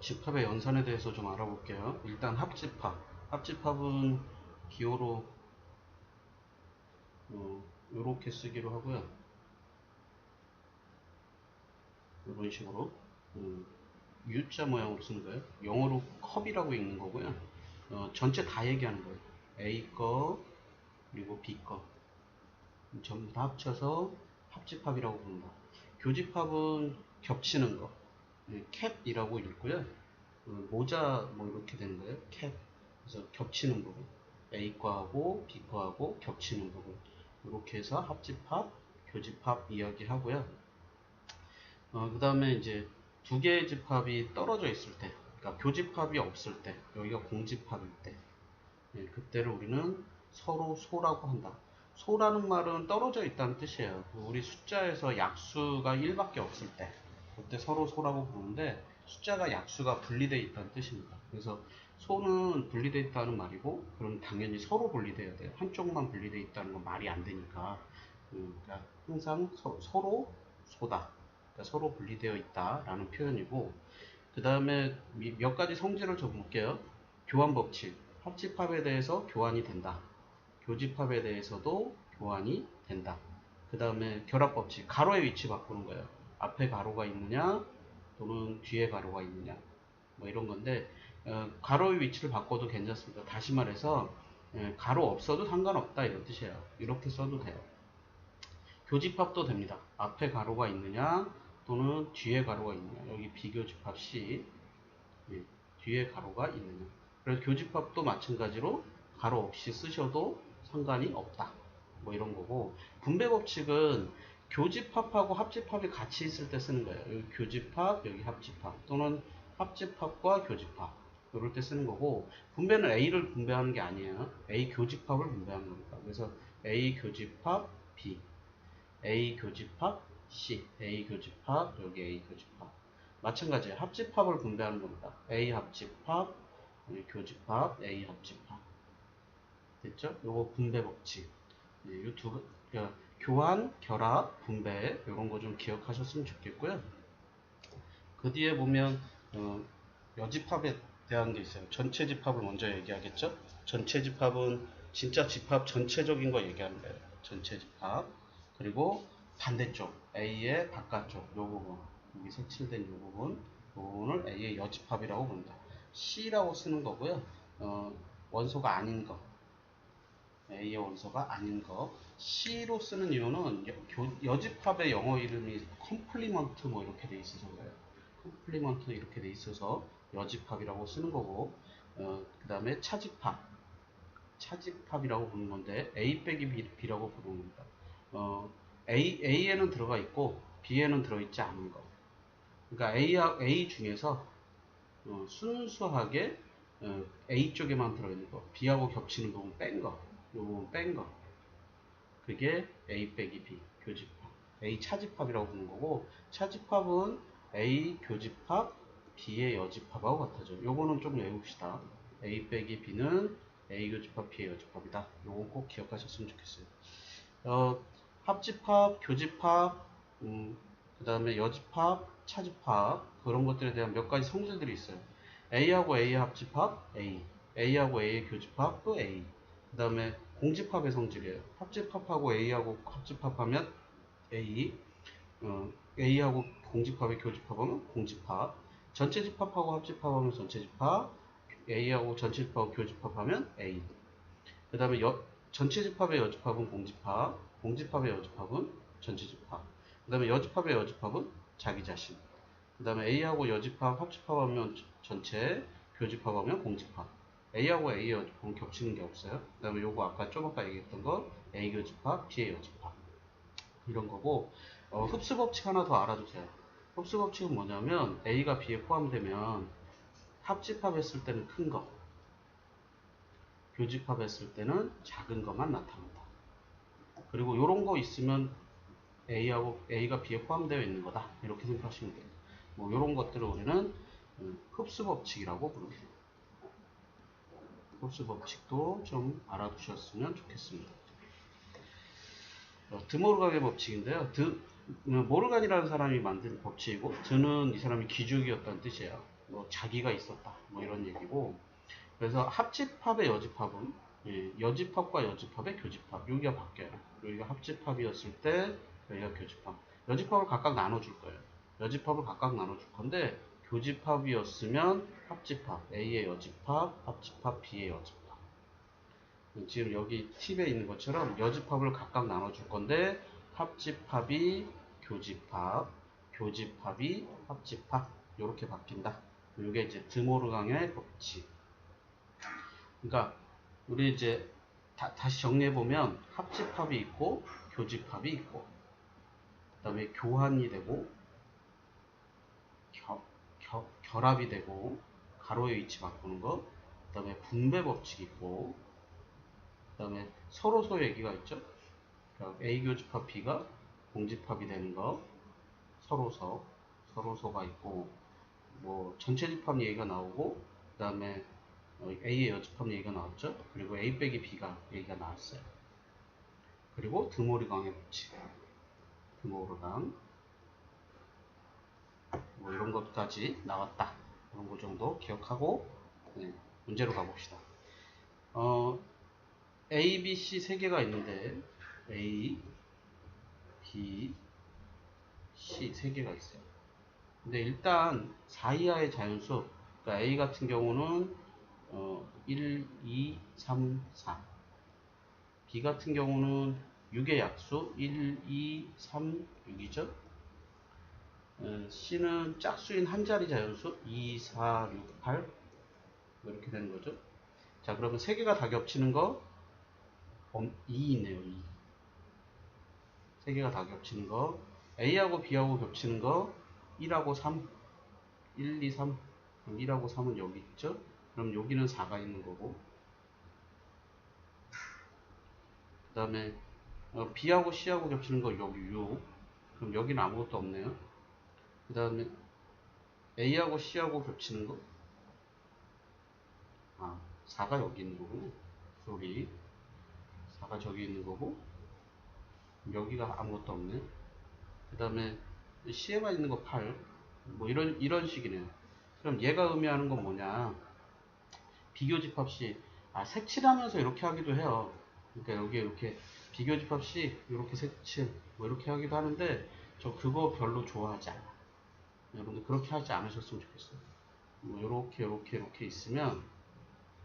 집합의 연산에 대해서 좀 알아볼게요. 일단 합집합. 합집합은 기호로 이렇게 쓰기로 하고요. 이런 식으로 U자 모양으로 쓰는 거예요. 영어로 컵이라고 읽는 거고요. 전체 다 얘기하는 거예요. A 거 그리고 B 거 전부 다 합쳐서 합집합이라고 부른다. 교집합은 겹치는 거 캡이라고 읽고요. 모자 뭐 이렇게 되는 거예요. 캡. 그래서 겹치는 부분. A 거하고 B 거하고 겹치는 부분. 이렇게 해서 합집합, 교집합 이야기하고요. 그 다음에 이제 두 개의 집합이 떨어져 있을 때, 그러니까 교집합이 없을 때, 여기가 공집합일 때, 그때를 우리는 서로 소라고 한다. 소라는 말은 떨어져 있다는 뜻이에요. 우리 숫자에서 약수가 1밖에 없을 때, 그때 서로 소라고 부르는데, 숫자가 약수가 분리되어 있다는 뜻입니다. 그래서 소는 분리되어 있다는 말이고, 그럼 당연히 서로 분리되어야 돼요. 한쪽만 분리되어 있다는 건 말이 안 되니까. 그러니까 항상 서로 소다. 그러니까 서로 분리되어 있다라는 표현이고, 그 다음에 몇 가지 성질을 좀 볼게요. 교환 법칙. 합집합에 대해서 교환이 된다. 교집합에 대해서도 교환이 된다. 그 다음에 결합 법칙. 가로의 위치 바꾸는 거예요. 앞에 가로가 있느냐, 또는 뒤에 가로가 있느냐. 뭐 이런 건데, 가로의 위치를 바꿔도 괜찮습니다. 다시 말해서, 가로 없어도 상관없다. 이런 뜻이에요. 이렇게 써도 돼요. 교집합도 됩니다. 앞에 가로가 있느냐, 또는 뒤에 가로가 있느냐. 여기 비교집합 C. 예, 뒤에 가로가 있느냐. 그래서 교집합도 마찬가지로 가로 없이 쓰셔도 상관이 없다. 뭐 이런 거고, 분배 법칙은 교집합하고 합집합이 같이 있을 때 쓰는 거예요. 여기 교집합, 여기 합집합, 또는 합집합과 교집합 이럴 때 쓰는 거고, 분배는 A를 분배하는 게 아니에요. A 교집합을 분배하는 겁니다. 그래서 A 교집합 B, A 교집합 C, A 교집합, 여기 A 교집합. 마찬가지에 합집합을 분배하는 겁니다. A 합집합, 교집합, A 합집합. 됐죠? 요거 분배 법칙. 네, 그러니까 교환, 결합, 분배 이런 거 좀 기억하셨으면 좋겠고요. 그 뒤에 보면 여집합에 대한 게 있어요. 전체 집합을 먼저 얘기하겠죠? 전체 집합은 진짜 집합 전체적인 거 얘기하는 거예요. 전체 집합. 그리고 반대쪽 A의 바깥쪽 요 부분 여기 색칠된 요 부분을 A의 여집합이라고 부른다. C라고 쓰는 거고요. 원소가 아닌 거 A의 원소가 아닌 거 C로 쓰는 이유는 여집합의 영어 이름이 컴플리먼트 뭐 이렇게 돼 있어서 그래요. 컴플리먼트 이렇게 돼 있어서 여집합이라고 쓰는 거고, 그 다음에 차집합이라고 부르는 건데 A 빼기 B라고 부르는 겁니다. A에는 들어가 있고 B에는 들어있지 않은 거. 그러니까 A 중에서 순수하게 A 쪽에만 들어있는 거, B하고 겹치는 부분 뺀 거, 요 부분 뺀 거. 그게 A 빼기 B 교집합. A 차집합이라고 부르는 거고, 차집합은 A 교집합, B의 여집합하고 같아져. 요거는 좀 외웁시다. A 빼기 B는 A 교집합, B의 여집합이다. 요거 꼭 기억하셨으면 좋겠어요. 합집합, 교집합, 그 다음에 여집합, 차집합 그런 것들에 대한 몇 가지 성질들이 있어요. A하고 A의 합집합, A. A하고 A의 교집합, 또 A. 그 다음에 공집합의 성질이에요. 합집합하고 A하고 합집합하면 A. A하고 공집합의 교집합하면 공집합. 전체 집합하고 합집합하면 전체 집합. A하고 전체 집합하고 교집합하면 A. 그 다음에 전체 집합의 여집합은 공집합, 공집합의 여집합은 전체 집합. 그 다음에 여집합의 여집합은 자기 자신. 그 다음에 A하고 여집합, 합집합하면 전체, 교집합하면 공집합. A하고 A의 여집합은 겹치는 게 없어요. 그 다음에 요거 아까 좀 아까 얘기했던 거 A 교집합, B의 여집합. 이런 거고, 흡수 법칙 하나 더 알아두세요. 흡수 법칙은 뭐냐면 A가 B에 포함되면 합집합했을 때는 큰 거, 교집합했을 때는 작은 것만 나타난다. 그리고 이런 거 있으면 A가 B에 포함되어 있는 거다. 이렇게 생각하시면 돼요. 뭐 이런 것들을 우리는 흡수 법칙이라고 부릅니다. 흡수 법칙도 좀 알아두셨으면 좋겠습니다. 드모르간의 법칙인데요. 모르간이라는 사람이 만든 법칙이고 드는 이 사람이 기죽이었다는 뜻이에요. 뭐 자기가 있었다 뭐 이런 얘기고. 그래서 합집합의 여집합은 여집합과 여집합의 교집합 여기가 바뀌어요. 여기가 합집합이었을 때 여기가 교집합. 여집합을 각각 나눠줄 거예요. 여집합을 각각 나눠줄 건데 교집합이었으면 합집합 A의 여집합, 합집합 B의 여집합. 지금 여기 팁에 있는 것처럼 여집합을 각각 나눠줄 건데 합집합이 교집합, 교집합이 합집합 이렇게 바뀐다. 이게 이제 드모르강의 법칙. 그러니까 우리 이제 다시 정리해 보면 합집합이 있고 교집합이 있고 그 다음에 교환이 되고 결합이 되고 가로의 위치 바꾸는 거, 그 다음에 분배 법칙이 있고 그 다음에 서로소 얘기가 있죠. 그러니까 A 교집합 B가 공집합이 되는 거 서로소가 있고 뭐 전체 집합 얘기가 나오고 그 다음에 A의 여집합 얘기가 나왔죠. 그리고 A 빼기 B가 얘기가 나왔어요. 그리고 드모르강의 법칙, 드모르강 뭐 이런 것까지 나왔다. 그런 거 정도 기억하고 문제로 가봅시다. A, B, C 세 개가 있는데 A, B, C 세 개가 있어요. 근데 일단 4 이하의 자연수, 그러니까 A 같은 경우는 1, 2, 3, 4. B 같은 경우는 6의 약수 1, 2, 3, 6이죠. C는 짝수인 한 자리 자연수 2, 4, 6, 8 이렇게 되는 거죠. 자, 그러면 세 개가 다 겹치는 거 2 있네요. 2. 세 개가 다 겹치는 거 A하고 B하고 겹치는 거 1하고 3 1, 2, 3 그럼 1하고 3은 여기 있죠. 그럼 여기는 4가 있는 거고 그 다음에 B하고 C하고 겹치는 거 여기 6 그럼 여기는 아무것도 없네요. 그 다음에 A하고 C하고 겹치는 거 4가 여기 있는 거구나. 소리 4가 저기 있는 거고 여기가 아무것도 없네. 그 다음에 C에만 있는 거 8 뭐 이런 식이네요. 그럼 얘가 의미하는 건 뭐냐, 비교집합 C. 색칠하면서 이렇게 하기도 해요. 그러니까 여기 이렇게 비교집합 C 이렇게 색칠 뭐 이렇게 하기도 하는데 저 그거 별로 좋아하지 않아. 여러분들 그렇게 하지 않으셨으면 좋겠어요. 뭐 이렇게 있으면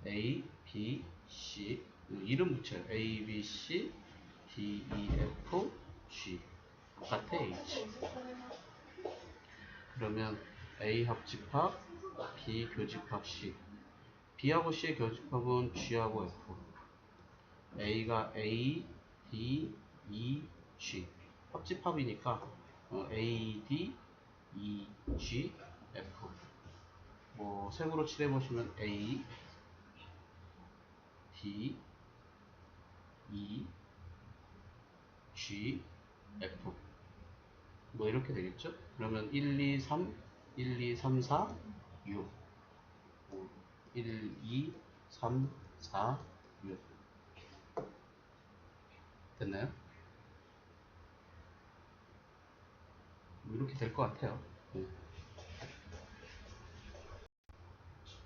A, B, C 이름 붙여요. A, B, C, D, E, F, G 같아 H. 그러면 A 합집합, B 교집합 C. B하고 C의 교집합은 G하고 F. A가 A, D, E, G. 합집합이니까 A, D, E, G, F. 뭐 색으로 칠해보시면 A, D, E, G, F. 뭐 이렇게 되겠죠? 그러면 1, 2, 3, 1, 2, 3, 4, 6. 1, 2, 3, 4, 6. 됐나요? 이렇게 될 것 같아요.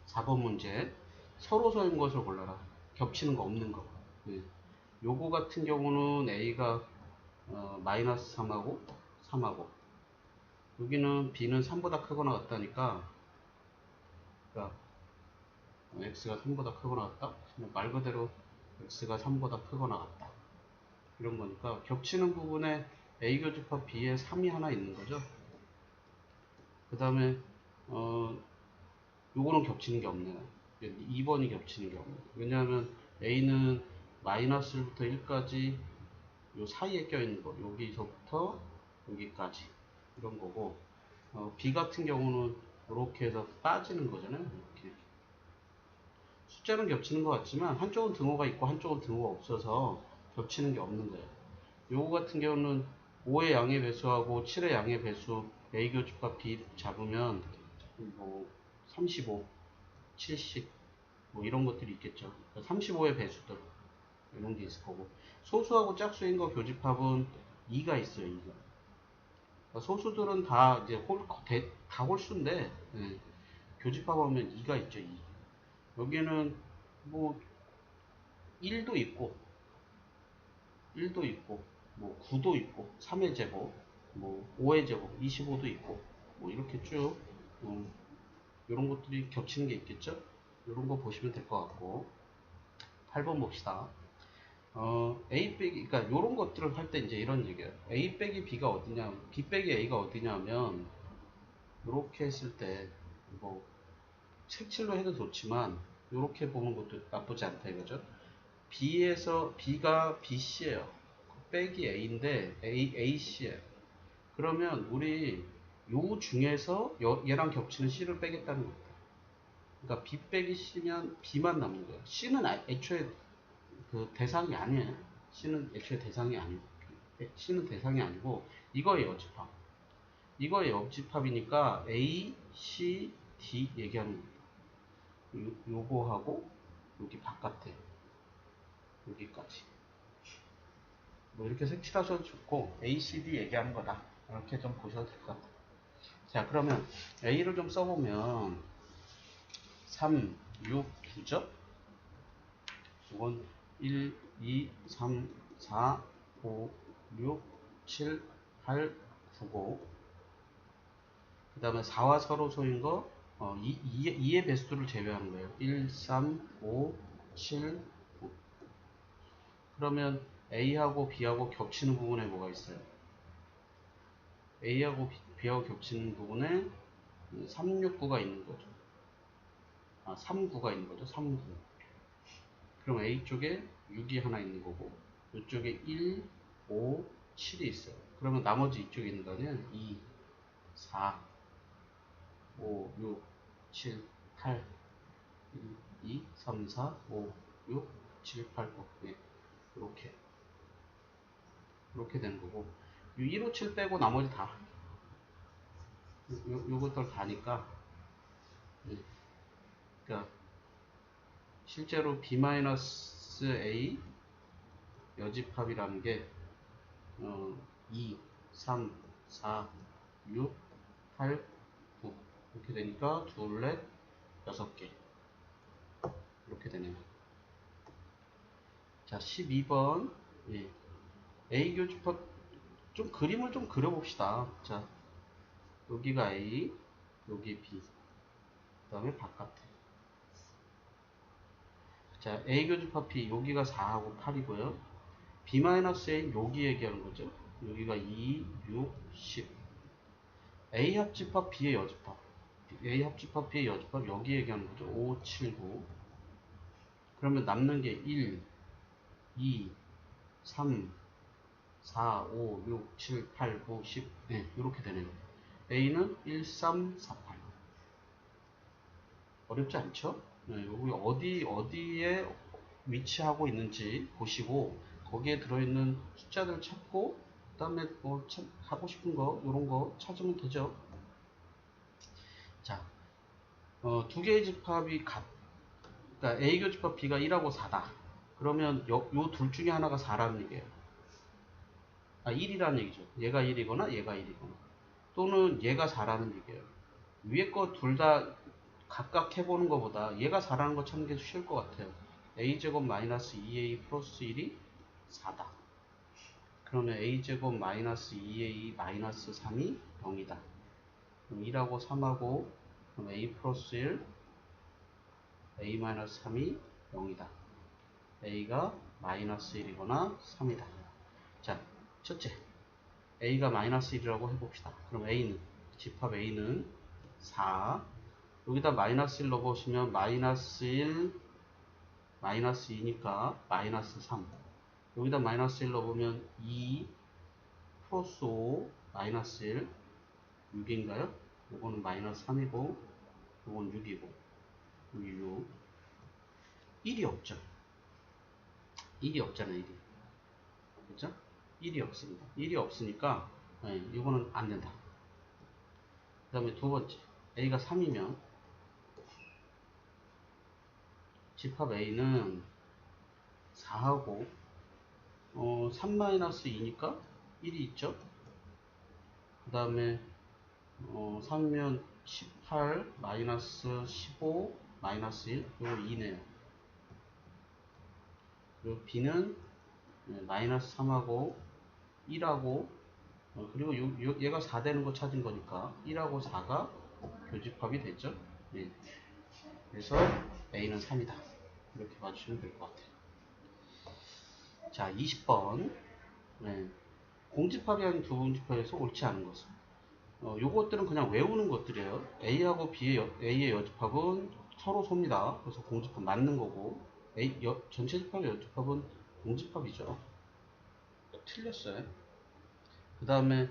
4번 문제. 서로서인 것을 골라라. 겹치는 거 없는 거. 요거 같은 경우는 A가 마이너스 3하고 3하고 여기는 B는 3보다 크거나 같다니까 그러니까 X가 3보다 크거나 같다? 말 그대로 X가 3보다 크거나 같다. 이런 거니까 겹치는 부분에 A 교집합 B에 3이 하나 있는 거죠. 그 다음에 요거는 겹치는 게 없네요. 2번이 겹치는 게 없네요. 왜냐하면 A는 마이너스 1부터 1까지 요 사이에 껴있는 거 여기서부터 여기까지 이런 거고 B 같은 경우는 이렇게 해서 빠지는 거잖아요. 이렇게 숫자는 겹치는 것 같지만 한쪽은 등호가 있고 한쪽은 등호가 없어서 겹치는 게 없는 거예요. 요거 같은 경우는 5의 양의 배수하고 7의 양의 배수 A 교집합 B 잡으면 뭐 35, 70 뭐 이런 것들이 있겠죠. 35의 배수들 이런 게 있을 거고 소수하고 짝수인 거 교집합은 2가 있어요. 2가. 소수들은 다 이제 다 홀수인데, 예, 교집합하면 2가 있죠. 2. 여기는 뭐 1도 있고 1도 있고 뭐 9도 있고 3의 제곱 뭐 5의 제곱 25도 있고 뭐 이렇게 쭉 이런 것들이 겹치는 게 있겠죠. 이런 거 보시면 될 것 같고 8번 봅시다. A 빼기 그러니까 이런 것들을 할 때 이제 이런 얘기예요. A 빼기 B가 어디냐, B 빼기 A가 어디냐면 이렇게 했을 때 뭐 색칠로 해도 좋지만 이렇게 보는 것도 나쁘지 않다 이거죠. B에서 B가 BC예요. 빼기 A인데 AC예요. 그러면 우리 요 중에서 얘랑 겹치는 C를 빼겠다는 겁니다. 그러니까 B 빼기 C면 B만 남는 거예요. C는 애초에 그 대상이 아니에요. C는 애초에 대상이 아니고 C는 대상이 아니고 이거의 여집합. 이거의 여집합이니까 A, C, D 얘기하는 겁니다. 요거하고 여기 바깥에 여기까지. 뭐 이렇게 색칠하셔도 좋고 A, C, D 얘기하는 거다. 이렇게 좀 보셔도 될 것 같아요. 자, 그러면 A를 좀 써보면 3, 6, 9죠? 이건 1, 2, 3, 4, 5, 6, 7, 8, 9고 그 다음에 4와 서로소인 거 2의 배수를 제외하는 거예요. 1, 3, 5, 7, 9 그러면 A하고 B하고 겹치는 부분에 뭐가 있어요? A하고 B하고 겹치는 부분에 369가 있는 거죠. 39가 있는 거죠. 39. 그럼 A 쪽에 6이 하나 있는 거고, 이쪽에 1, 5, 7이 있어요. 그러면 나머지 이쪽에 있는 거는 2, 4, 5, 6, 7, 8, 1, 2, 3, 4, 5, 6, 7, 8, 9. 네. 이렇게 되는 거고, 1, 5, 7 빼고 나머지 다. 요것들 다니까, 네. 그러니까 실제로 B-A 여집합이라는 게 2, 3, 4, 6, 8, 9 이렇게 되니까 둘, 넷, 6개 이렇게 되네요. 자, 12번 예. A 교집합 좀 그림을 좀 그려봅시다. 자, 여기가 A, 여기 B, 그 다음에 바깥에. 자, A 교집합 B, 여기가 4하고 8이고요. B-A 여기 얘기하는 거죠. 여기가 2, 6, 10. A 합집합 B의 여집합. A 합집합 B의 여집합 여기 얘기하는 거죠. 5, 7, 9. 그러면 남는 게 1, 2, 3, 4, 5, 6, 7, 8, 9, 10. 네, 이렇게 되네요. A는 1, 3, 4, 8. 어렵지 않죠? 네, 여기 어디에 위치하고 있는지 보시고 거기에 들어있는 숫자들 찾고 그 다음에 뭐 하고 싶은 거 이런 거 찾으면 되죠. 자, 두 개의 집합이 그러니까 A 교집합 B가 1하고 4다. 그러면 요 둘 중에 하나가 4라는 얘기예요. 1이라는 얘기죠. 얘가 1이거나 얘가 1이거나 또는 얘가 4라는 얘기예요. 위에 거 둘 다 각각 해보는 것보다 얘가 4라는 거 찾는 게 쉬울 것 같아요. a제곱 마이너스 2a 플러스 1이 4다. 그러면 a제곱 마이너스 2a 마이너스 3이 0이다. 그럼 2하고 3하고 그럼 a 플러스 1 a 마이너스 3이 0이다. a가 마이너스 1이거나 3이다. 자, 첫째 a가 마이너스 1이라고 해봅시다. 그럼 a는 집합 a는 4 여기다 마이너스 1 넣어보시면 마이너스 1 마이너스 2니까 마이너스 3 여기다 마이너스 1 넣어보면 2 플러스 5 마이너스 1 6인가요? 요거는 마이너스 3이고 요건 6이고 여기 6 1이 없죠. 1이 없잖아요. 1이 그죠? 1이 없습니다. 1이 없으니까 네, 이거는 안 된다. 그 다음에 두 번째 a가 3이면 집합 a는 4하고 3-2니까 1이 있죠. 그 다음에 3이면 18 마이너스 15 마이너스 1 요거 2네요. 그리고 b는 마이너스 3하고 1하고 그리고 얘가 4 되는 거 찾은 거니까 1하고 4가 교집합이 됐죠. 예. 그래서 a는 3이다. 이렇게 봐주시면 될 것 같아요. 자, 20번. 네. 공집합이 아닌 두 분집합에서 옳지 않은 것은. 요것들은 그냥 외우는 것들이에요. A하고 A의 여집합은 서로 섭니다. 그래서 공집합 맞는 거고, 전체 집합의 여집합은 공집합이죠. 틀렸어요. 그 다음에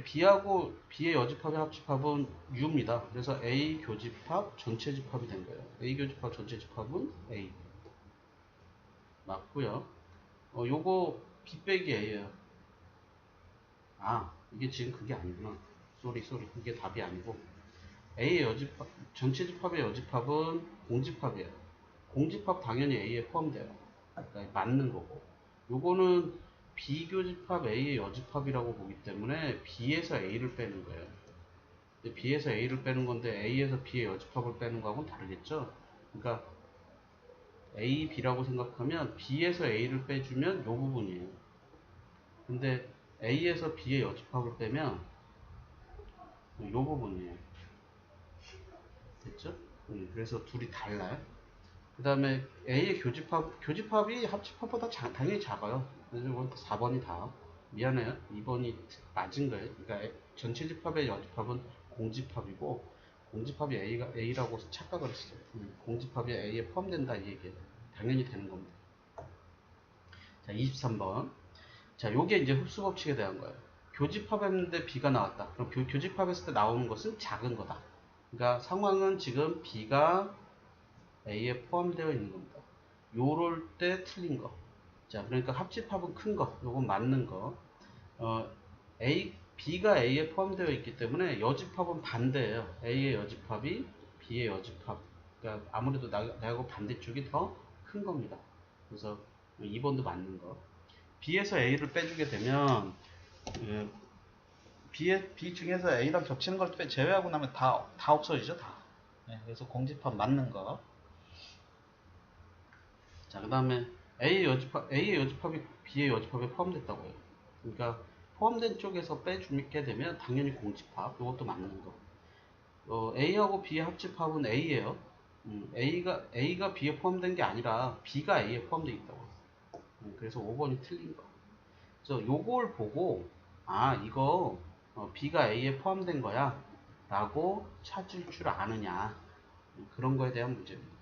B하고 B의 여집합의 합집합은 U입니다. 그래서 A 교집합 전체 집합이 된 거예요. A 교집합 전체 집합은 A. 맞고요. 요거 B 빼기 A예요. 아, 이게 지금 그게 아니구나. 쏘리. 이게 답이 아니고. A의 여집합, 전체 집합의 여집합은 공집합이에요. 공집합 당연히 A에 포함돼요. 그러니까 맞는 거고. 요거는 B교집합 A의 여집합이라고 보기 때문에 B에서 A를 빼는 거예요. B에서 A를 빼는 건데 A에서 B의 여집합을 빼는 거하고는 다르겠죠? 그러니까 A, B라고 생각하면 B에서 A를 빼주면 요 부분이에요. 근데 A에서 B의 여집합을 빼면 요 부분이에요. 됐죠? 그래서 둘이 달라요. 그 다음에 A의 교집합이 합집합보다 당연히 작아요. 그래서 4번이 다. 미안해요. 2번이 맞은 거예요. 그러니까 전체 집합의 여집합은 공집합이고, 공집합이 A라고 착각을 했어요. 공집합이 A에 포함된다 이 얘기예요. 당연히 되는 겁니다. 자, 23번. 자, 요게 이제 흡수 법칙에 대한 거예요. 교집합했는데 B가 나왔다. 그럼 교집합했을 때 나오는 것은 작은 거다. 그러니까 상황은 지금 B가 A에 포함되어 있는 겁니다. 요럴 때 틀린 거. 자, 그러니까 합집합은 큰 거. 요건 맞는 거. B가 A에 포함되어 있기 때문에 여집합은 반대예요. A의 여집합이 B의 여집합. 그러니까 아무래도 나하고 반대쪽이 더 큰 겁니다. 그래서 2번도 맞는 거. B에서 A를 빼주게 되면 B 중에서 A랑 겹치는 걸 제외하고 나면 다 없어지죠, 다. 네, 그래서 공집합 맞는 거. 자, 그 다음에 A의 여집합이 B의 여집합에 포함됐다고요. 그러니까 포함된 쪽에서 빼주게 되면 당연히 공집합, 이것도 맞는 거. A하고 B의 합집합은 A예요. A가 B에 포함된 게 아니라 B가 A에 포함되어 있다고. 그래서 5번이 틀린 거. 그래서 요걸 보고 이거 B가 A에 포함된 거야 라고 찾을 줄 아느냐, 그런 거에 대한 문제입니다.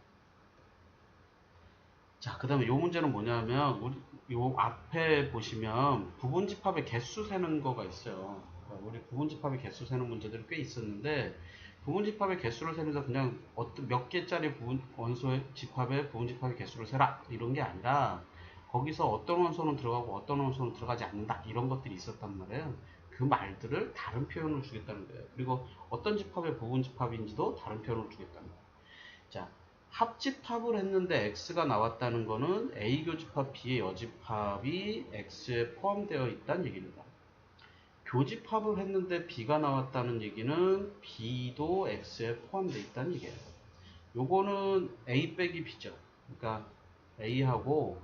자, 그 다음에 요 문제는 뭐냐면 요 앞에 보시면 부분집합의 개수 세는 거가 있어요. 우리 부분집합의 개수 세는 문제들이 꽤 있었는데, 부분집합의 개수를 세면서 그냥 몇 개짜리 원소의 집합의 부분집합의 개수를 세라 이런 게 아니라, 거기서 어떤 원소는 들어가고 어떤 원소는 들어가지 않는다 이런 것들이 있었단 말이에요. 그 말들을 다른 표현을 주겠다는 거예요. 그리고 어떤 집합의 부분집합인지도 다른 표현을 주겠다는 거예요. 자, 합집합을 했는데 X가 나왔다는 거는 A 교집합 B의 여집합이 X에 포함되어 있다는 얘기입니다. 교집합을 했는데 B가 나왔다는 얘기는 B도 X에 포함되어 있다는 얘기예요. 요거는 A 빼기 B죠. 그러니까 A하고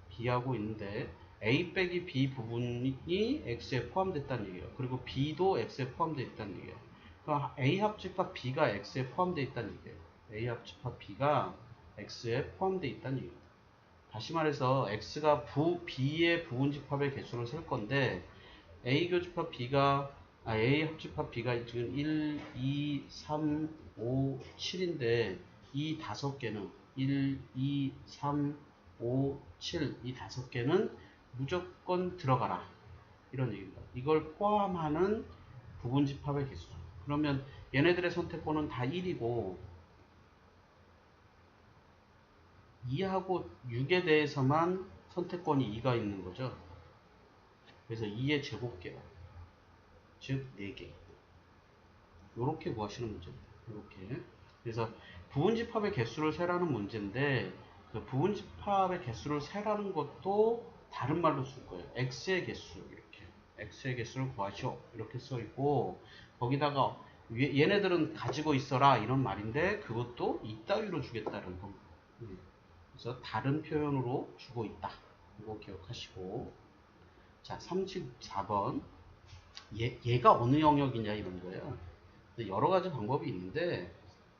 B하고 있는데 A 빼기 B 부분이 X에 포함됐다는 얘기예요. 그리고 B도 X에 포함되어 있다는 얘기예요. 그러니까 A 합집합 B가 X에 포함되어 있다는 얘기예요. A 합집합 B가 X에 포함되어 있다는 얘기입니다. 다시 말해서 X가 B의 부분집합의 개수를 셀 건데, A 교집합 B가 A 합집합 B가 지금 1, 2, 3, 5, 7인데 이 5개는 1, 2, 3, 5, 7 이 5개는 무조건 들어가라 이런 얘기입니다. 이걸 포함하는 부분집합의 개수. 그러면 얘네들의 선택권은 다 1이고 2하고 6에 대해서만 선택권이 2가 있는 거죠. 그래서 2의 제곱계요. 즉 4개. 요렇게 구하시는 문제입니다. 요렇게. 그래서 부분집합의 개수를 세라는 문제인데, 그 부분집합의 개수를 세라는 것도 다른 말로 쓸 거예요. x의 개수 이렇게. x의 개수를 구하시오 이렇게 써 있고 거기다가 얘네들은 가지고 있어라 이런 말인데 그것도 이따위로 주겠다는 겁니다. 그래서 다른 표현으로 주고 있다. 이거 기억하시고 자 34번 얘가 어느 영역이냐 이런 거예요. 여러 가지 방법이 있는데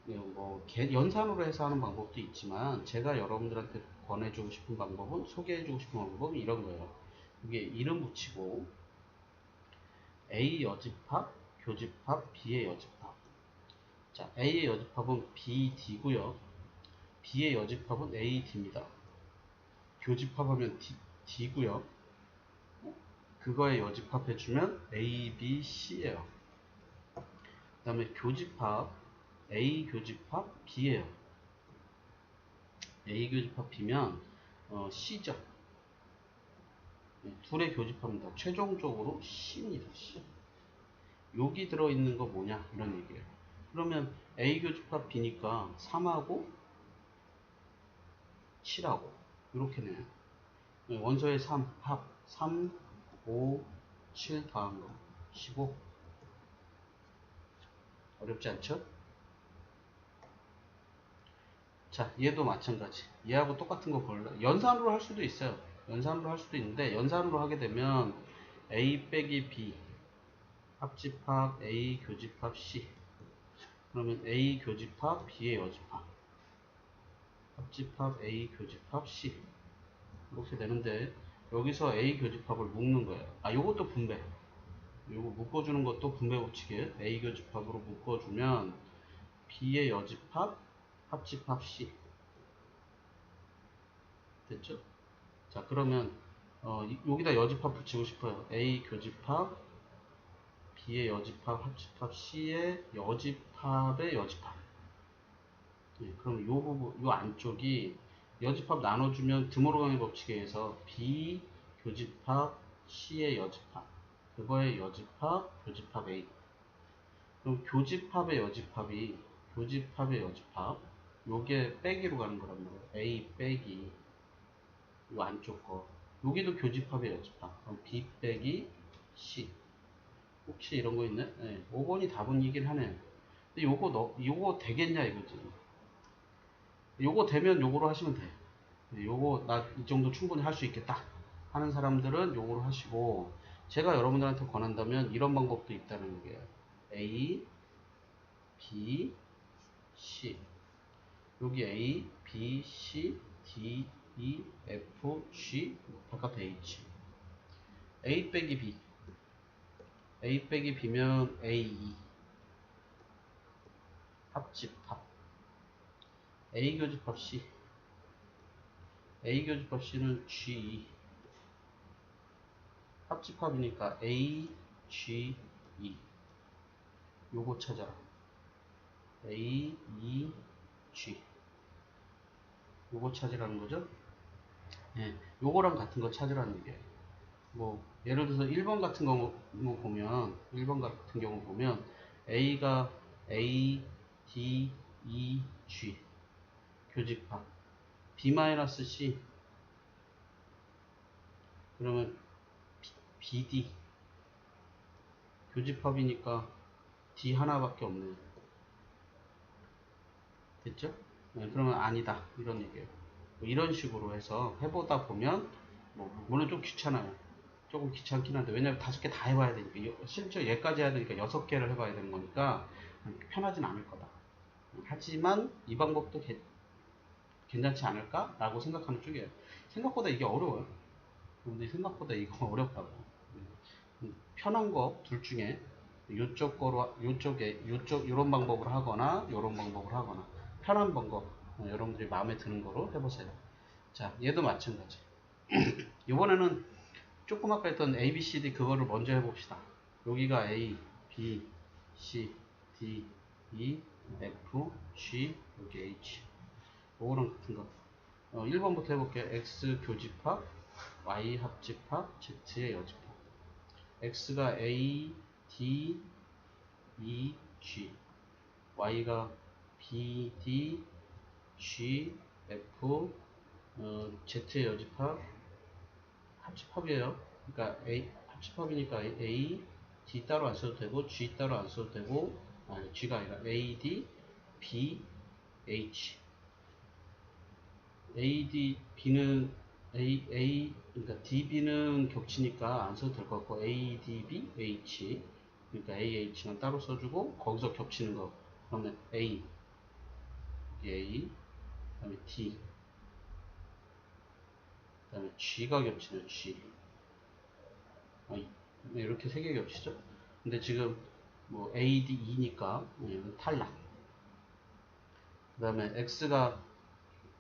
뭐 연산으로 해서 하는 방법도 있지만 제가 여러분들한테 권해주고 싶은 방법은 소개해주고 싶은 방법은 이런 거예요. 이게 이름 붙이고 A 여집합, 교집합, B의 여집합. 자, A의 여집합은 BD고요. B의 여집합은 AD입니다. 교집합하면 D고요. 그거에 여집합해주면 ABC예요. 그 다음에 교집합 A 교집합 B예요. A 교집합 B면 C죠. 둘의 교집합입니다. 최종적으로 C입니다. C. 여기 들어있는 거 뭐냐 이런 얘기예요. 그러면 A 교집합 B니까 3하고 7하고 이렇게 내요. 원소의 3 합 3, 5, 7 더한 거 15. 어렵지 않죠? 자, 얘도 마찬가지. 얘하고 똑같은 거 볼래? 연산으로 할 수도 있어요. 연산으로 할 수도 있는데 연산으로 하게 되면 A 빼기 B 합집합 A 교집합 C 그러면 A 교집합 B의 여집합 합집합 A 교집합 C 이렇게 되는데 여기서 A 교집합을 묶는 거예요. 아, 요것도 분배. 요거 묶어주는 것도 분배 법칙이에요. A 교집합으로 묶어주면 B의 여집합 합집합 C 됐죠? 자, 그러면 여기다 여집합 붙이고 싶어요. A 교집합 B의 여집합 합집합 C의 여집합의 여집합. 예, 그럼 요 부분, 요 안쪽이 여집합 나눠주면 드모르간의 법칙에 의해서 B 교집합 C의 여집합 그거의 여집합 교집합 A. 그럼 교집합의 여집합 요게 빼기로 가는 거란 말이에요. A 빼기 요 안쪽 거 여기도 교집합의 여집합 그럼 B 빼기 C. 혹시 이런 거 있네? 네, 5번이 답은이긴 하네요. 근데 요거 되겠냐 이거지. 요거 되면 요거로 하시면 돼. 요거 나 이 정도 충분히 할 수 있겠다 하는 사람들은 요거로 하시고 제가 여러분들한테 권한다면 이런 방법도 있다는 게 A, B, C 여기 A, B, C, D, E, F, G 바깥에 H A 빼기 B A 빼기 B면 A2 합집합 A 교집합 C A 교집합 C는 G2 합집합이니까 A, G2 요거 찾아라 A, E, G 요거 찾으라는 거죠. 예, 요거랑 같은 거 찾으라는 얘기예요. 뭐 예를 들어서 1번 같은 경우 보면 1번 같은 경우 보면 A가 A, D, E, G 교집합 B-C 그러면 BD 교집합이니까 D 하나밖에 없네요. 됐죠? 네, 그러면 아니다 이런 얘기예요. 뭐 이런 식으로 해서 해보다 보면 뭐 물론 좀 귀찮아요. 조금 귀찮긴 한데 왜냐면 5개 다 해봐야 되니까 실제 얘까지 해야 되니까 6개를 해봐야 되는 거니까 편하진 않을 거다. 하지만 이 방법도 괜찮지 않을까? 라고 생각하는 쪽이에요. 생각보다 이게 어려워요. 근데 생각보다 이거 어렵다고. 편한 거 둘 중에 요쪽 거로 요쪽 요런 방법을 하거나 요런 방법을 하거나 편한 방법 여러분들이 마음에 드는 거로 해보세요. 자, 얘도 마찬가지. 이번에는 조금 아까 했던 A, B, C, D 그거를 먼저 해봅시다. 여기가 A, B, C, D, E, F, G, 여기 H. 요거랑 같은 거. 1번부터 해볼게요. X 교집합, Y 합집합, Z의 여집합. X가 A, D, E, G. Y가 B, D, G, F, Z의 여집합, 합집합이에요. 그러니까 A, 합집합이니까 A, D 따로 안 써도 되고 G 따로 안 써도 되고, 아니 G가 아니라 A, D, B, H. A, D, B는 그러니까 D, B는 겹치니까 안 써도 될 것 같고 A, D, B, H. 그러니까 A, H는 따로 써주고 거기서 겹치는 거 그러면 A, A, 그다음에 D, 그다음에 G가 겹치는 G. 이렇게 세 개 겹치죠. 근데 지금 뭐 A, D, E니까 탈락. 그 다음에 X가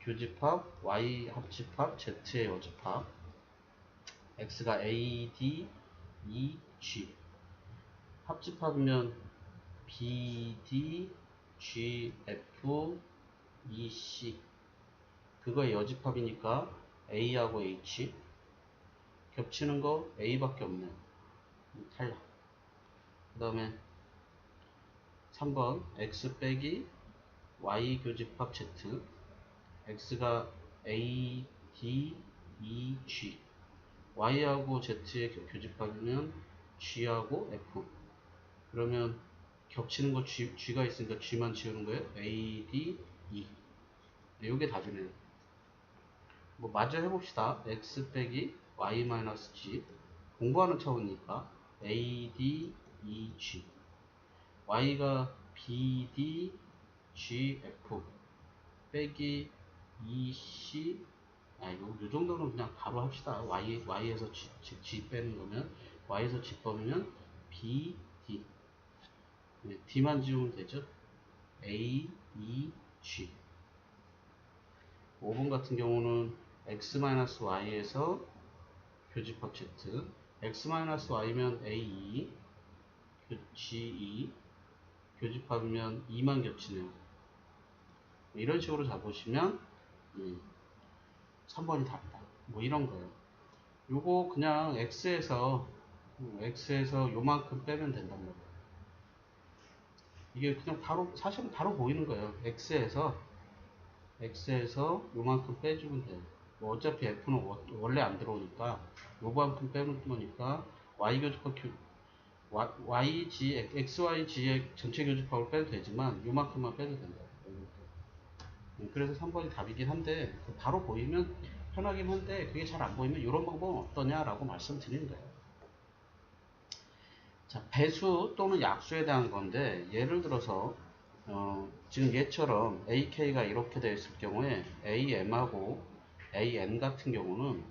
교집합, Y 합집합, Z의 여집합. X가 A, D, E, G. 합집합이면 B, D, G, F, E, C. 그거의 여집합이니까 A하고 H. 겹치는 거 A밖에 없네. 탈락. 그 다음에 3번 X 빼기 Y 교집합 Z. X가 A, D, E, G. Y하고 Z의 교집합이면 G하고 F. 그러면 겹치는 거 G가 있으니까 G만 지우는 거예요. A, D, E. 네, 요게 답이네요. 뭐 마저 해봅시다. X 빼기 Y 마이너스 G. 공부하는 차원이니까 A, D, E, G. Y가 B, D, G, F. 빼기 E, C. 요 정도는 그냥 바로 합시다. Y에서 G 빼는 거면, Y에서 G 빼면 B, D. 네, D만 지우면 되죠. A, E, G. 5번 같은 경우는 X-Y에서 교집합 Z. X-Y면 A, G2. 교집합이면 2만 겹치네요. 이런 식으로 잡으시면 3번이 답이다. 뭐 이런 거예요. 요거 그냥 X에서 요만큼 빼면 된단 말이에요. 이게 그냥 바로, 사실은 바로 보이는 거예요. X에서 요만큼 빼주면 돼요. 뭐 어차피 F는 원래 안 들어오니까 요만큼 빼는 거니까 Y 교집합 XY, G의 전체 교집합을 빼도 되지만 요만큼만 빼도 된다. 그래서 3번이 답이긴 한데 바로 보이면 편하긴 한데 그게 잘 안 보이면 이런 방법은 어떠냐라고 말씀드리는 거예요. 자, 배수 또는 약수에 대한 건데 예를 들어서 지금 얘처럼 AK가 이렇게 되어 있을 경우에 AM하고 AN 같은 경우는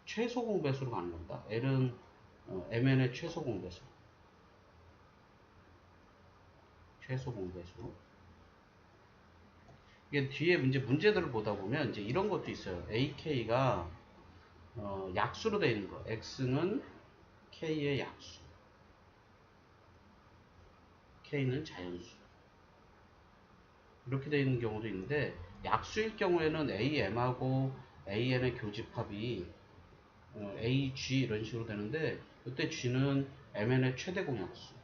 최소 공배수로 가는 겁니다. L은 MN의 최소 공배수. 이게 뒤에 문제들을 보다 보면 이제 이런 것도 있어요. AK가 약수로 되어 있는 거. X는 K의 약수. K는 자연수. 이렇게 되어 있는 경우도 있는데 약수일 경우에는 AM하고 AN의 교집합이 AG 이런 식으로 되는데 이때 G는 MN의 최대 공약수.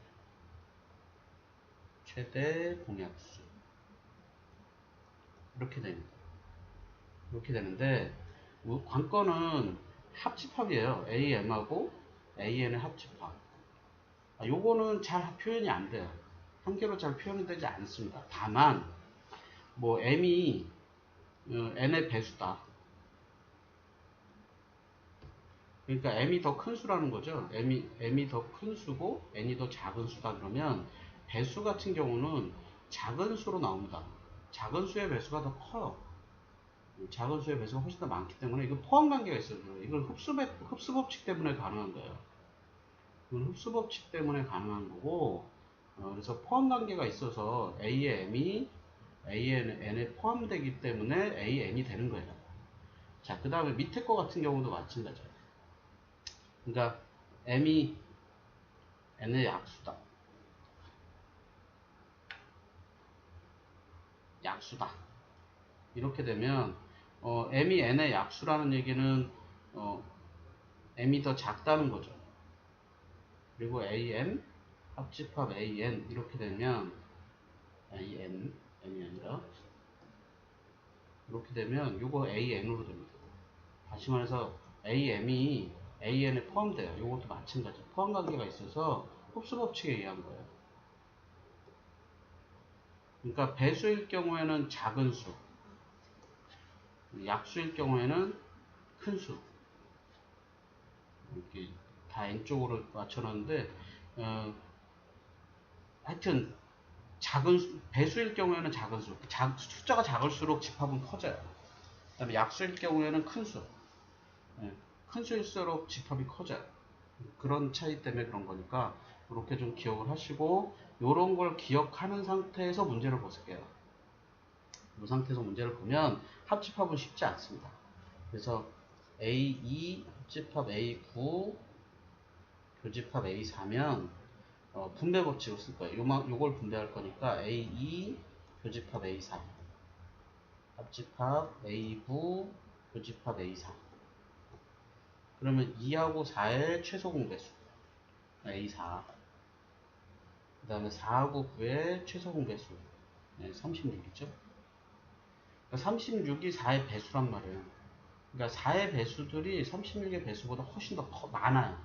이렇게 됩니다. 이렇게 되는데 관건은 합집합이에요. AM하고 AN의 합집합. 요거는 잘 표현이 안 돼요. 한계로 잘 표현이 되지 않습니다. 다만 뭐 M이 N의 배수다. 그러니까 M이 더 큰 수라는 거죠. M이 더 큰 수고 N이 더 작은 수다 그러면 배수 같은 경우는 작은 수로 나옵니다. 작은 수의 배수가 더 커요. 작은 수의 배수가 훨씬 더 많기 때문에 이건 포함관계가 있어요. 이건 흡수법칙 때문에 가능한 거예요. 이건 흡수법칙 때문에 가능한 거고 그래서 포함관계가 있어서 A의 M이 N에 포함되기 때문에 AN이 되는 거예요. 자, 그 다음에 밑에 거 같은 경우도 마찬가지예요. 그러니까 M이 N의 약수다. 이렇게 되면 M이 N의 약수라는 얘기는 M이 더 작다는 거죠. 그리고 AN 합집합 AN 이렇게 되면 M이 아니라 이렇게 되면 이거 AN으로 됩니다. 다시 말해서 AM이 AN에 포함돼요. 이것도 마찬가지. 포함 관계가 있어서 흡수 법칙에 의한 거예요. 그러니까 배수일 경우에는 작은 수, 약수일 경우에는 큰 수. 이렇게 다 N쪽으로 맞춰놨는데, 하여튼 배수일 경우에는 작은 수, 숫자가 작을수록 집합은 커져요. 그 다음에 약수일 경우에는 큰 수, 예, 큰 수일수록 집합이 커져요. 그런 차이 때문에 그런 거니까 이렇게 좀 기억을 하시고, 이런 걸 기억하는 상태에서 문제를 보실게요. 이 상태에서 문제를 보면 합집합은 쉽지 않습니다. 그래서 A2 합집합 A9 교집합 A4면 분배 법칙을 쓸 거예요. 요걸 분배할 거니까 A2 교집합 A4 합집합 A9 교집합 A4. 그러면 2하고 4의 최소 공배수 A4. 그 다음에 4하고 9의 최소 공배수 36이죠. 그러니까 36이 4의 배수란 말이에요. 그러니까 4의 배수들이 36의 배수보다 훨씬 더 많아요.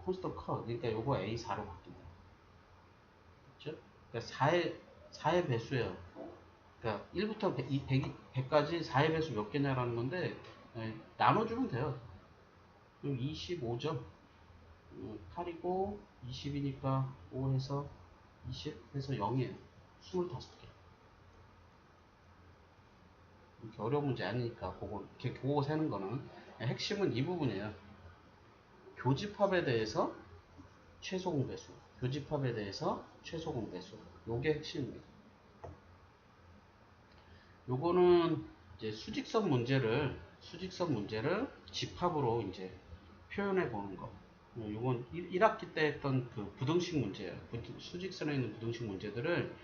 훨씬 더 커. 그러니까 요거 A4로 바뀐다. 그렇죠? 그러니까 4의 배수예요. 그러니까 1부터 100까지 4의 배수 몇 개냐라는 건데, 나눠주면 돼요. 그럼 25죠. 8이고 20이니까 5 해서 20 해서 0이에요. 25개. 이렇게 어려운 문제 아니니까 이렇게 그거 세는 거는 핵심은 이 부분이에요. 교집합에 대해서 최소 공배수, 교집합에 대해서 최소 공배수. 요게 핵심입니다. 요거는 이제 수직선 문제를 집합으로 이제 표현해 보는 거. 요건 1학기 때 했던 그 부등식 문제예요. 수직선에 있는 부등식 문제들을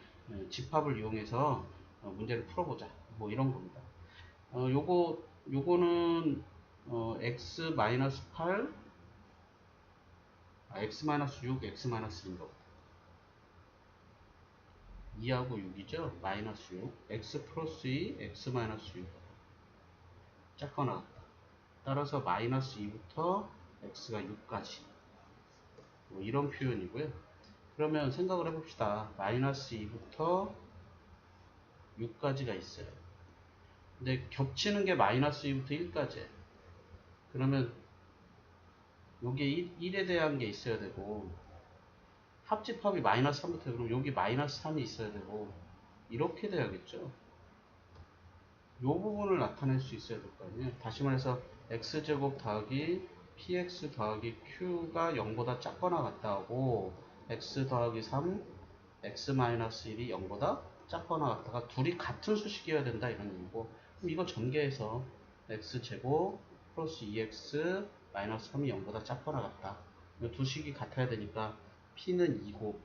집합을 이용해서 문제를 풀어보자. 뭐 이런 겁니다. 요거는 x-8, x-6, x-1인 거. 2하고 6이죠. 마이너스 6. x 플러스 2, x 마이너스 6. 짝거 나왔다. 따라서 마이너스 2부터 x가 6까지. 뭐 이런 표현이고요. 그러면 생각을 해봅시다. 마이너스 2부터 6까지가 있어요. 근데 겹치는 게 마이너스 2부터 1까지예요. 그러면 여기에 1에 대한 게 있어야 되고, 합집합이 마이너스 3부터, 그럼 여기 마이너스 3이 있어야 되고, 이렇게 돼야겠죠. 요 부분을 나타낼 수 있어야 될 거 아니에요. 다시 말해서 x제곱 더하기 px 더하기 q가 0보다 작거나 같다고, x 더하기 3, x-1이 0보다 작거나 같다가 둘이 같은 수식이어야 된다 이런 얘기고, 그럼 이거 전개해서 x제곱 플러스 2x 마이너스 3이 0보다 작거나 같다. 두 식이 같아야 되니까 p는 2고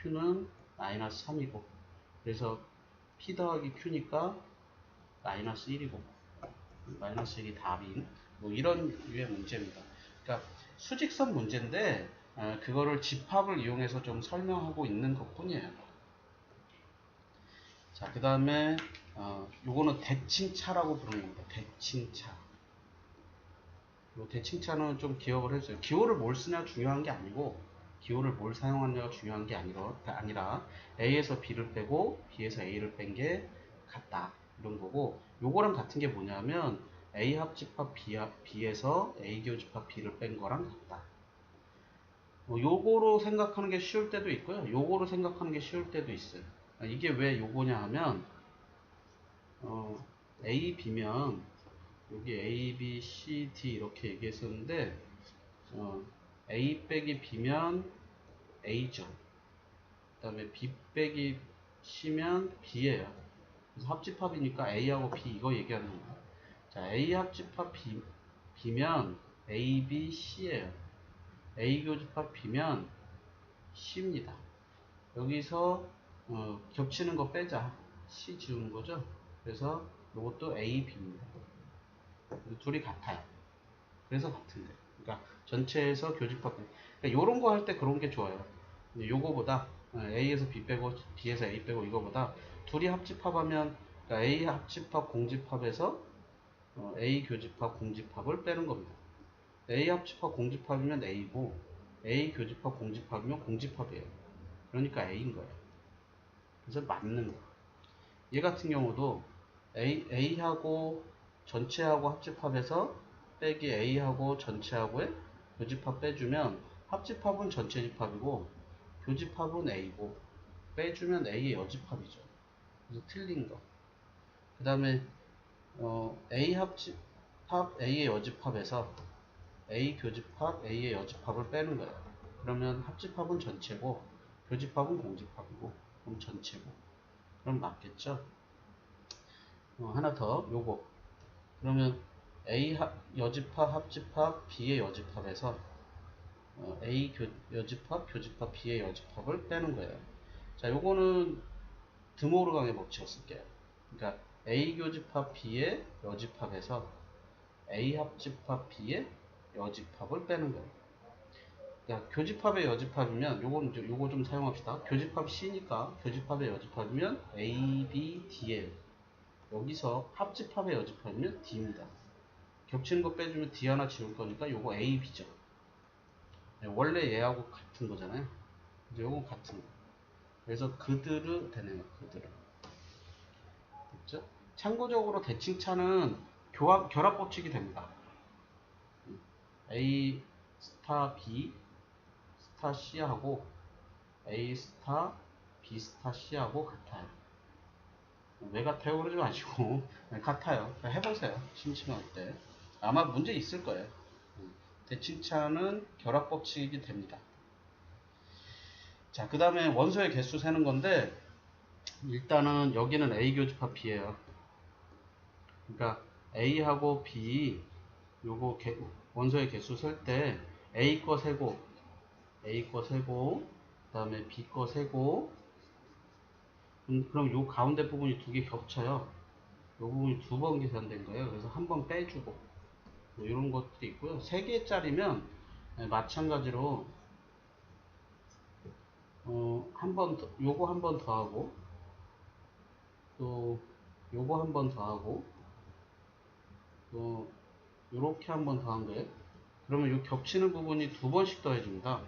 q는 마이너스 3이고, 그래서 p 더하기 q니까 마이너스 1이고 마이너스 1이 답인 뭐 이런 유의 문제입니다. 그러니까 수직선 문제인데 그거를 집합을 이용해서 좀 설명하고 있는 것 뿐이에요. 자, 그 다음에 요거는 대칭차라고 부르는 겁니다. 대칭차. 요 대칭차는 좀 기억을 해주세요. 기호를 뭘 쓰냐 중요한 게 아니고, 기호를 뭘 사용하느냐가 중요한 게 아니라 A에서 B를 빼고 B에서 A를 뺀 게 같다 이런 거고, 요거랑 같은 게 뭐냐면 A 합집합 B에서 A 교집합 B를 뺀 거랑 같다. 요거로 생각하는 게 쉬울 때도 있고요, 요거로 생각하는 게 쉬울 때도 있어요. 이게 왜 요거냐 하면 A, B면 여기 A, B, C, D 이렇게 얘기했었는데 A 빼기 B면 A죠. 그 다음에 B 빼기 C면 B예요. 그래서 합집합이니까 A하고 B 이거 얘기하는 거예요. 자, A 합집합 B면 A, B, C예요. A 교집합 B면 C입니다. 여기서 겹치는 거 빼자. C 지우는 거죠. 그래서 이것도 A, B입니다. 둘이 같아요. 그래서 같은 거예요. 그러니까 전체에서 교집합. 그러니까 이런 거 할 때 그런 게 좋아요. 요거보다 A에서 B 빼고 B에서 A 빼고 이거보다 둘이 합집합하면, 그러니까 A 합집합 공집합에서 A 교집합 공집합을 빼는 겁니다. A 합집합 공집합이면 A고 A 교집합 공집합이면 공집합이에요. 그러니까 A인 거예요. 그래서 맞는 거. 얘 같은 경우도 A하고 전체하고 합집합에서 빼기 A하고 전체하고의 교집합 빼주면 합집합은 전체 집합이고 교집합은 A고 빼주면 A의 여집합이죠. 그래서 틀린 거. 그 다음에 A 합집합 A의 여집합에서 A 교집합 A의 여집합을 빼는 거예요. 그러면 합집합은 전체고 교집합은 공집합이고 그럼 전체고 그럼 맞겠죠? 하나 더 요거 그러면 A 여집합 합집합 B의 여집합에서 A 여집합 교집합 B의 여집합을 빼는 거예요. 자 요거는 드모르강의 법칙을 쓸게요. 그러니까 A 교집합 B의 여집합에서 A 합집합 B의 여집합을 빼는 거예요. 그러니까 교집합의 여집합이면 요거 좀 사용합시다. 교집합 C니까 교집합의 여집합이면 A, B, D예요. 여기서 합집합의 여집합이면 D입니다. 겹치는 거 빼주면 D 하나 지울 거니까 요거 A, B죠. 원래 얘하고 같은 거잖아요. 이제 요건 같은 거. 그래서 그들은 되네요. 그들은. 됐죠? 참고적으로 대칭차는 결합 법칙이 됩니다. A 스타 B 스타 C하고 A 스타 B 스타 C하고 같아요. 왜 같아요? 그러지 마시고 같아요. 해보세요. 심심할 때. 아마 문제 있을 거예요. 대칭차는 결합 법칙이 됩니다. 자, 그 다음에 원소의 개수 세는 건데 일단은 여기는 A 교집합 B예요. 그러니까 A하고 B 요거 원소의 개수 셀 때 A 거 세고 A 거 세고 그 다음에 B 거 세고 그럼 요 가운데 부분이 두 개 겹쳐요. 요 부분이 두 번 계산된 거예요. 그래서 한 번 빼주고 뭐 이런 것들이 있고요. 3개짜리면 마찬가지로 요거 한 번 더 하고 또 요거 한 번 더 하고 또 요렇게 한 번 더 한 거예요. 그러면 요 겹치는 부분이 두 번씩 더해집니다.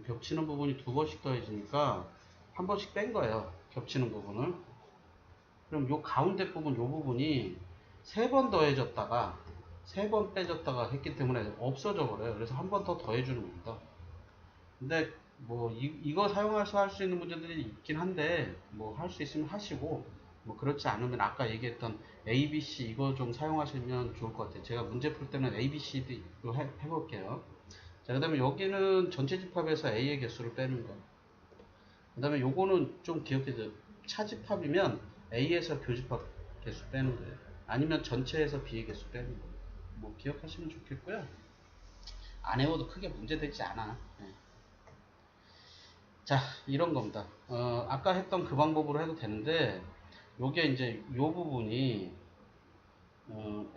겹치는 부분이 두 번씩 더해지니까 한 번씩 뺀 거예요. 겹치는 부분을. 그럼 요 가운데 부분 요 부분이 세 번 더해졌다가 세 번 빼졌다가 했기 때문에 없어져 버려요. 그래서 한 번 더 더해주는 겁니다. 근데 뭐 이거 사용해서 할 수 있는 문제들이 있긴 한데 뭐 할 수 있으면 하시고 뭐 그렇지 않으면 아까 얘기했던 ABC 이거 좀 사용하시면 좋을 것 같아요. 제가 문제 풀 때는 ABC도 해볼게요. 자, 그 다음에 여기는 전체 집합에서 A의 개수를 빼는 거. 그 다음에 요거는 좀 기억해줘요. 차집합이면 A에서 교집합 개수 빼는 거예요. 아니면 전체에서 B의 개수 빼는 거예요. 뭐 기억하시면 좋겠고요. 안 해워도 크게 문제되지 않아. 네. 자, 이런 겁니다. 아까 했던 그 방법으로 해도 되는데 요게 이제 요 부분이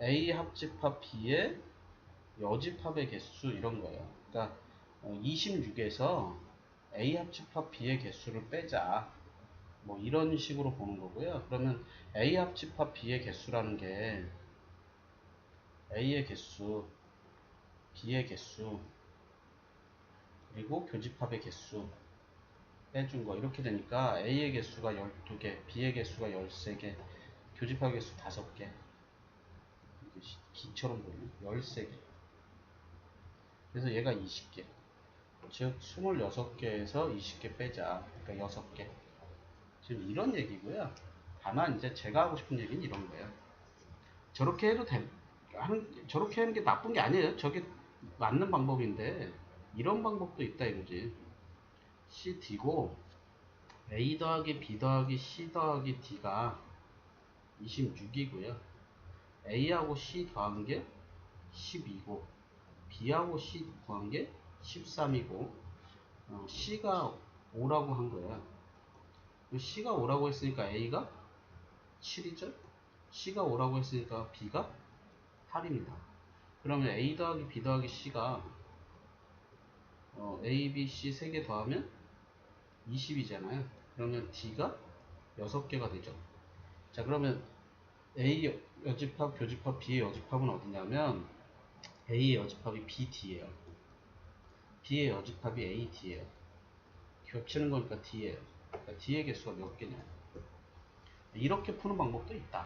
A 합집합 B의 여집합의 개수 이런 거예요. 그러니까 26에서 A 합집합 B의 개수를 빼자. 뭐 이런 식으로 보는 거고요. 그러면 A 합집합 B의 개수라는 게 A의 개수, B의 개수, 그리고 교집합의 개수 빼준 거 이렇게 되니까 A의 개수가 12개, B의 개수가 13개, 교집합 개수 5개. 기처럼 보이네. 13개. 그래서 얘가 20개. 즉 26개에서 20개 빼자. 그러니까 6개. 지금 이런 얘기고요. 다만 이제 제가 하고 싶은 얘기는 이런 거예요. 저렇게 해도 저렇게 하는 게 나쁜 게 아니에요. 저게 맞는 방법인데 이런 방법도 있다 이거지. C, D고 A 더하기 B 더하기 C 더하기 D가 26이고요. A하고 C 더한 게 12고 B하고 C 더한 게 13이고 C가 5라고 한 거예요. C가 5라고 했으니까 A가 7이죠? C가 5라고 했으니까 B가 8입니다. 그러면 A 더하기 B 더하기 C가 A, B, C 3개 더하면 20이잖아요. 그러면 D가 6개가 되죠. 자, 그러면 A 여집합, 교집합, B의 여집합은 어디냐면 A의 여집합이 BD예요. B의 여집합이 AD예요. 겹치는 거니까 D예요. 그러니까 D의 개수가 몇 개냐. 이렇게 푸는 방법도 있다.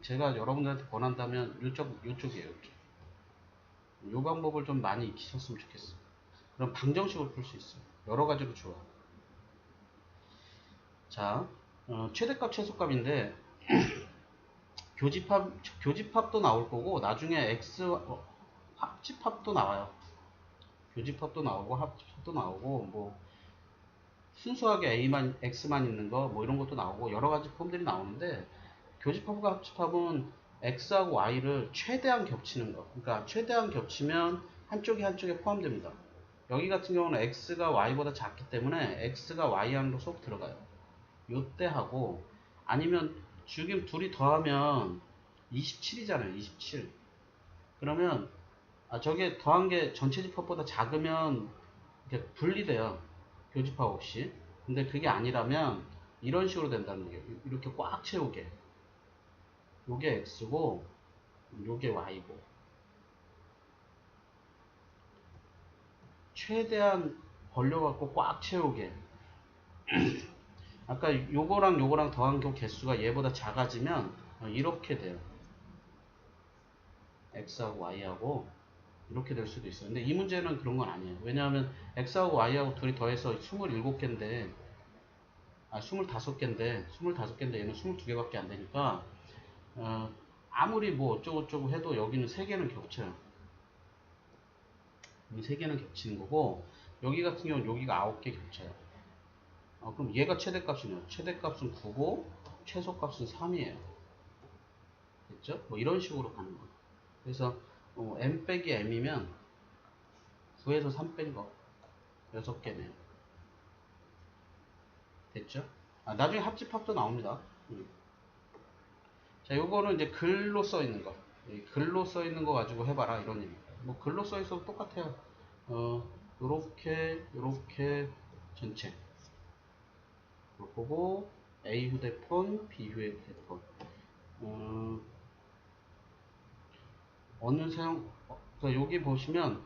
제가 여러분들한테 권한다면 요쪽이에요. 요쪽. 이 방법을 좀 많이 익히셨으면 좋겠어요. 그럼 방정식으로 풀 수 있어요. 여러 가지로 좋아. 자, 최대값, 최소값인데 교집합도 나올 거고 나중에 X 합집합도 나와요. 교집합도 나오고 합집합도 나오고 뭐 순수하게 A만 X만 있는 거 뭐 이런 것도 나오고 여러 가지 폼들이 나오는데 교집합과 합집합은 X하고 Y를 최대한 겹치는 거. 그러니까 최대한 겹치면 한쪽이 한쪽에 포함됩니다. 여기 같은 경우는 X가 Y보다 작기 때문에 X가 Y 안으로 쏙 들어가요. 요때 하고 아니면 지금 둘이 더하면 27이잖아요. 27. 그러면 저게 더한 게 전체 집합보다 작으면 이렇게 분리돼요. 교집합 없이. 근데 그게 아니라면 이런 식으로 된다는 얘기예요. 이렇게 꽉 채우게. 요게 X고 요게 Y고. 최대한 벌려갖고 꽉 채우게. 아까 요거랑 요거랑 더한 거 개수가 얘보다 작아지면 이렇게 돼요. X하고 Y하고 이렇게 될 수도 있어요. 근데 이 문제는 그런 건 아니에요. 왜냐하면 X하고 Y하고 둘이 더해서 27개인데 25개인데 25개인데 얘는 22개밖에 안 되니까 아무리 뭐 어쩌고저쩌고 해도 여기는 3개는 겹쳐요. 이 3개는 겹치는 거고 여기 같은 경우는 여기가 9개 겹쳐요. 그럼 얘가 최대값이네요. 최대값은 9고 최소값은 3이에요. 됐죠? 뭐 이런 식으로 가는 거예요. 그래서 m 빼기 m이면 9에서 3 뺀 거 6개네요. 됐죠? 나중에 합집합도 나옵니다. 자, 요거는 이제 글로 써 있는 거. 글로 써 있는 거 가지고 해봐라 이런 얘기입니다. 뭐 글로 써 있어도 똑같아요. 요렇게 전체. 그리고 A 휴대폰, B 휴대폰. 어느 사용, 그러니까 여기 보시면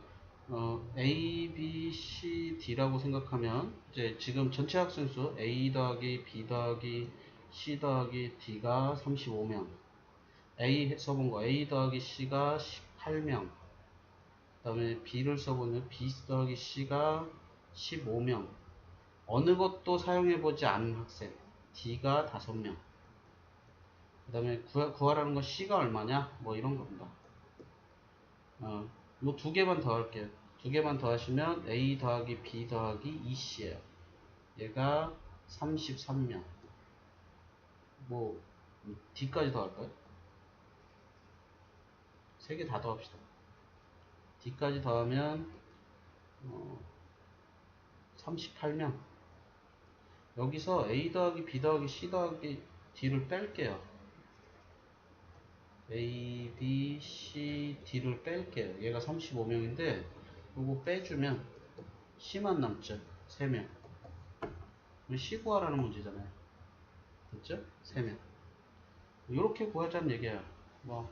A, B, C, D라고 생각하면 이제 지금 전체 학생 수 A 더하기 B 더하기 C 더하기 D가 35명. A 써본 거 A 더하기 C가 18명. 그 다음에 B를 써보면 B 더하기 C가 15명. 어느 것도 사용해보지 않은 학생 D가 5명. 그 다음에 구하라는 건 C가 얼마냐? 뭐 이런 겁니다. 요 두 개만 더 할게요. 두 개만 더 하시면 A 더하기 B 더하기 EC예요. 얘가 33명. 뭐 D까지 더 할까요? 세 개 다 더합시다. D까지 더하면 38명. 여기서 A 더하기 B 더하기 C 더하기 D를 뺄게요. A, B, C, D를 뺄게요. 얘가 35명인데 요거 빼주면 C만 남죠. 3명. C 구하라는 문제잖아요. 됐죠? 3명. 이렇게 구하자는 얘기야. 뭐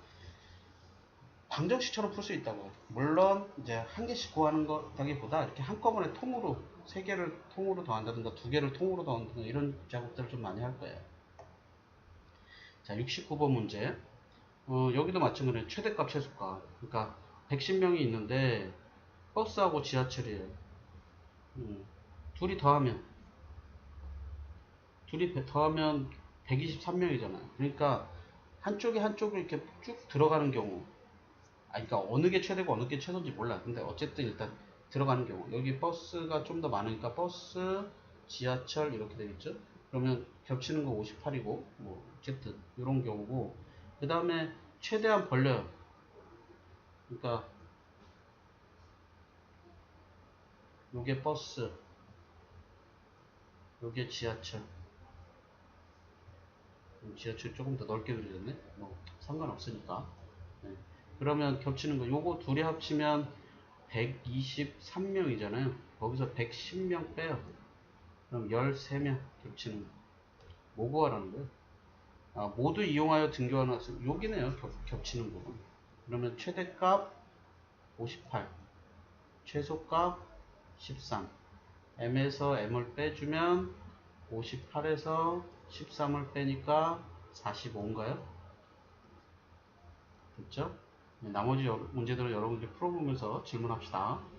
방정식처럼 풀 수 있다고. 물론 이제 한 개씩 구하는 거라기보다 이렇게 한꺼번에 통으로 3개를 통으로 더한다든가 2개를 통으로 더한다든가 이런 작업들을 좀 많이 할 거예요. 자, 69번 문제. 여기도 마찬가지로 최대값 최소값. 그러니까 110명이 있는데 버스하고 지하철이에요. 둘이 더하면 123명이잖아요. 그러니까 한쪽에 한쪽을 이렇게 쭉 들어가는 경우, 그러니까 어느 게 최대고 어느 게 최소인지 몰라. 근데 어쨌든 일단 들어가는 경우, 여기 버스가 좀 더 많으니까 버스, 지하철 이렇게 되겠죠. 그러면 겹치는 거 58이고 뭐 어쨌든 이런 경우고, 그 다음에 최대한 벌려요. 그러니까 요게 버스, 요게 지하철. 지하철 조금 더 넓게 그려졌네. 뭐 상관없으니까. 네. 그러면 겹치는 거 요거 둘이 합치면 123명이잖아요. 거기서 110명 빼요. 그럼 13명 겹치는 거. 뭐 구하라는 거예요? 모두 이용하여 등교하는 학생. 여기네요. 겹치는 부분. 그러면 최대값 58, 최소값 13. m에서 m을 빼주면 58에서 13을 빼니까 45인가요? 됐죠? 네, 나머지 문제들은 여러분들이 풀어보면서 질문합시다.